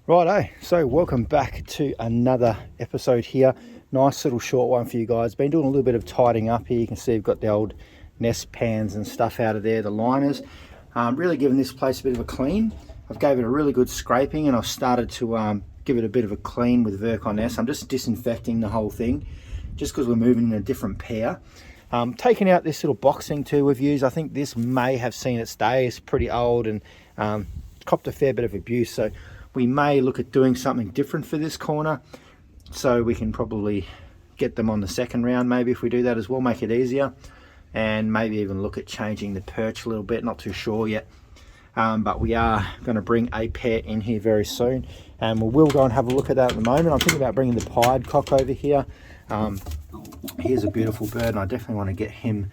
Righto, so welcome back to another episode here. Nice little short one for you guys. Been doing a little bit of tidying up here. You can see we've got the old nest pans and stuff out of there, the liners. Really giving this place a bit of a clean. I've gave it a really good scraping and I've started to give it a bit of a clean with Virkon S. I'm just disinfecting the whole thing just because we're moving in a different pair. Taking out this little boxing too we've used. I think this may have seen its day. It's pretty old and copped a fair bit of abuse. So we may look at doing something different for this corner, so we can probably get them on the second round. Maybe if we do that as well, make it easier, and maybe even look at changing the perch a little bit. Not too sure yet, but we are going to bring a pair in here very soon, and we will go and have a look at that at the moment. I'm thinking about bringing the pied cock over here. Here's a beautiful bird and I definitely want to get him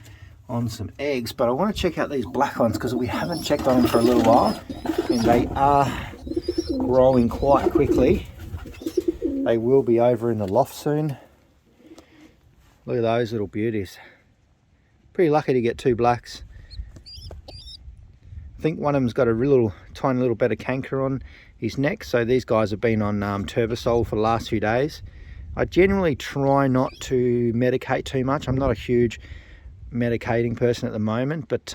on some eggs, but I want to check out these black ones because we haven't checked on them for a little while, and they are growing quite quickly. They will be over in the loft soon. Look at those little beauties. Pretty lucky to get two blacks. I think one of them's got a tiny little bit of canker on his neck, so these guys have been on Turbosol for the last few days. I generally try not to medicate too much. I'm not a huge medicating person at the moment, but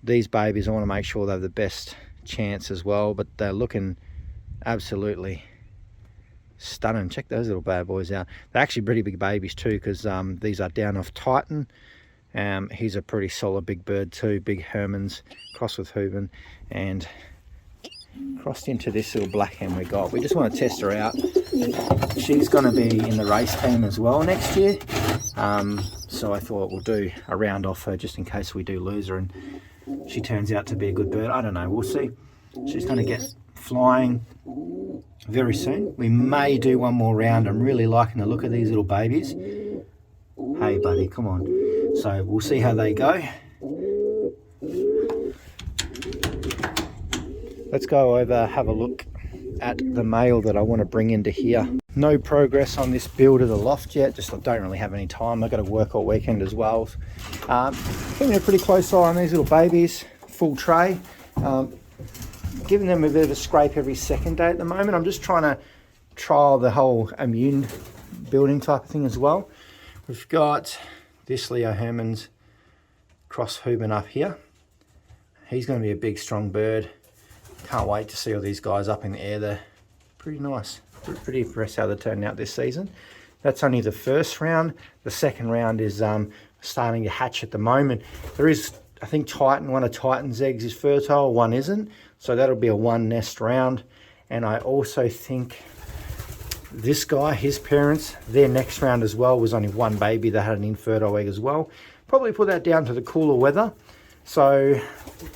these babies, I want to make sure they have the best chance as well. But they're looking absolutely stunning. Check those little bad boys out. They're actually pretty big babies too, because these are down off Titan. He's a pretty solid big bird too, big Hermans crossed with Hooven, and crossed into this little black hen we got. We just want to test her out. She's going to be in the race team as well next year, so I thought we'll do a round off her just in case we do lose her and she turns out to be a good bird. I don't know, we'll see. She's going to get flying very soon. We may do one more round. I'm really liking the look of these little babies. Hey buddy, come on. So we'll see how they go. Let's go over, have a look at the male that I want to bring into here. No progress on this build of the loft yet, just I don't really have any time. I've got to work all weekend as well. Keeping a pretty close eye on these little babies, full tray. Giving them a bit of a scrape every second day at the moment. I'm just trying to trial the whole immune building type of thing as well. We've got this Leo Hermans cross Hooven up here. He's going to be a big strong bird. Can't wait to see all these guys up in the air. They're pretty nice. Pretty impressed how they're turning out this season. That's only the first round. The second round is starting to hatch at the moment. There is, I think, Titan, one of Titan's eggs is fertile, one isn't. So that'll be a one nest round. And I also think this guy, his parents, their next round as well was only one baby that had an infertile egg as well. Probably put that down to the cooler weather. So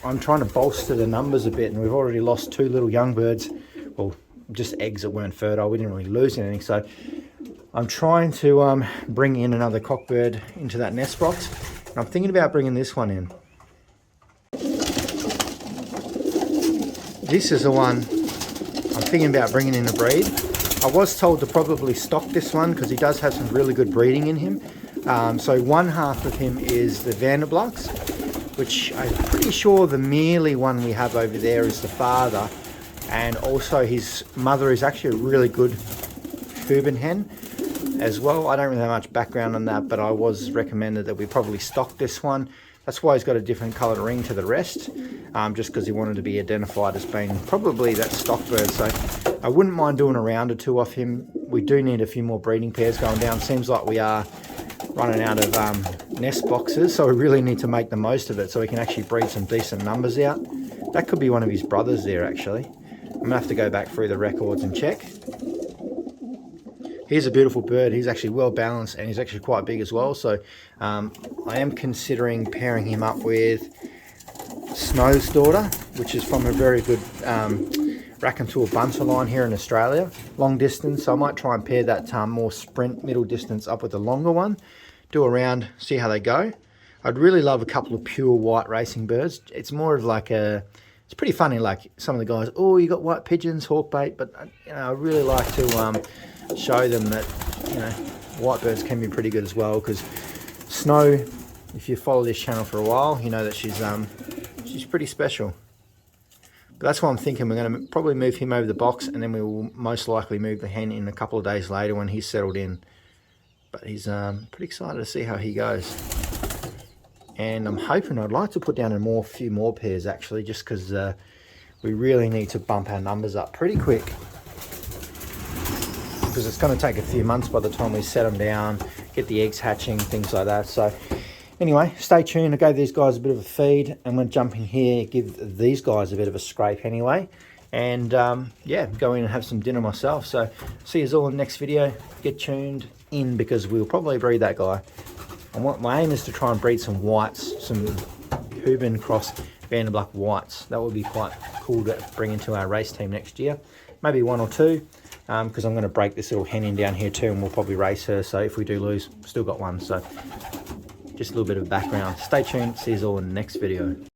I'm trying to bolster the numbers a bit, and we've already lost two little young birds. Well, just eggs that weren't fertile. We didn't really lose anything. So I'm trying to bring in another cockbird into that nest box. And I'm thinking about bringing this one in. This is the one I'm thinking about bringing in a breed. I was told to probably stock this one because he does have some really good breeding in him. So one half of him is the Vanderblux, which I'm pretty sure the Mealy one we have over there is the father, and also his mother is actually a really good Hooven hen as well. I don't really have much background on that, but I was recommended that we probably stock this one. That's why he's got a different coloured ring to the rest, just because he wanted to be identified as being probably that stock bird. So I wouldn't mind doing a round or two off him. We do need a few more breeding pairs going down. Seems like we are running out of nest boxes, so we really need to make the most of it so we can actually breed some decent numbers out. That could be one of his brothers there actually. I'm gonna have to go back through the records and check. He's a beautiful bird. He's actually well balanced and he's actually quite big as well. So I am considering pairing him up with Snow's daughter, which is from a very good Racontour bunter line here in Australia, long distance. So I might try and pair that more sprint middle distance up with the longer one, do a round, see how they go. I'd really love a couple of pure white racing birds. It's more of like it's pretty funny, like some of the guys, oh, you got white pigeons, hawkbait, but I really like to show them that white birds can be pretty good as well, because Snow, if you follow this channel for a while, you know that she's pretty special. But that's what I'm thinking. We're going to probably move him over the box, and then we will most likely move the hen in a couple of days later when he's settled in. But he's pretty excited to see how he goes. And I'm hoping, I'd like to put down a few more pairs actually, just because we really need to bump our numbers up pretty quick. Because it's going to take a few months by the time we set them down, get the eggs hatching, things like that. So anyway, stay tuned. I gave these guys a bit of a feed. I'm going to jump in here, give these guys a bit of a scrape anyway. And yeah, go in and have some dinner myself. So see you all in the next video. Get tuned in because we'll probably breed that guy. And my aim is to try and breed some whites, some Cuban cross Banded Black whites. That would be quite cool to bring into our race team next year. Maybe 1 or 2, because I'm going to break this little hen in down here too, and we'll probably race her. So if we do lose, still got one. So just a little bit of background. Stay tuned. See you all in the next video.